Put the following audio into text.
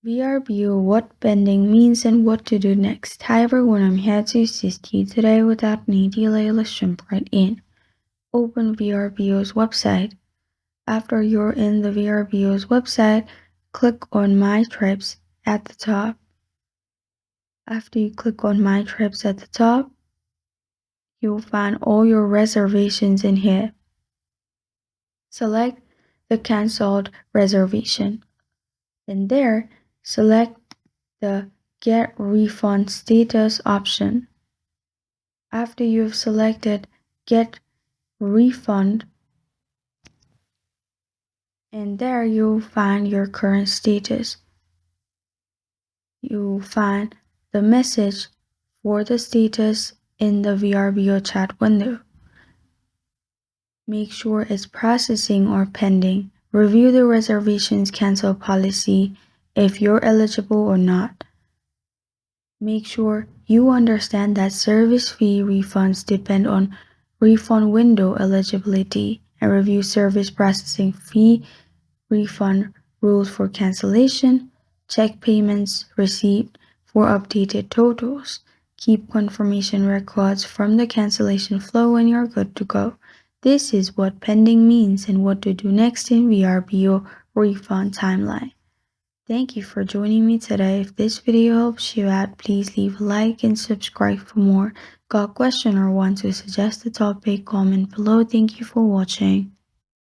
Vrbo what pending means and what to do next. Hi everyone, I'm here to assist you today without any delay. Let's jump right in. Open Vrbo's website. After you're in the Vrbo's website, click on My Trips at the top. After you click on My Trips at the top, you'll find all your reservations in here. Select the canceled reservation. In there, select the Get Refund Status option. After you've selected Get Refund, and there you'll find your current status. You'll find the message for the status in the Vrbo chat window. Make sure it's processing or pending. Review the reservations cancel policy if you're eligible or not. Make sure you understand that service fee refunds depend on refund window eligibility, and review service processing fee refund rules for cancellation. Check payments received for updated totals. Keep confirmation records from the cancellation flow and you're good to go. This is what pending means and what to do next in Vrbo Refund Timeline. Thank you for joining me today. If this video helps you out, please leave a like and subscribe for more. Got a question or want to suggest a topic? Comment below. Thank you for watching.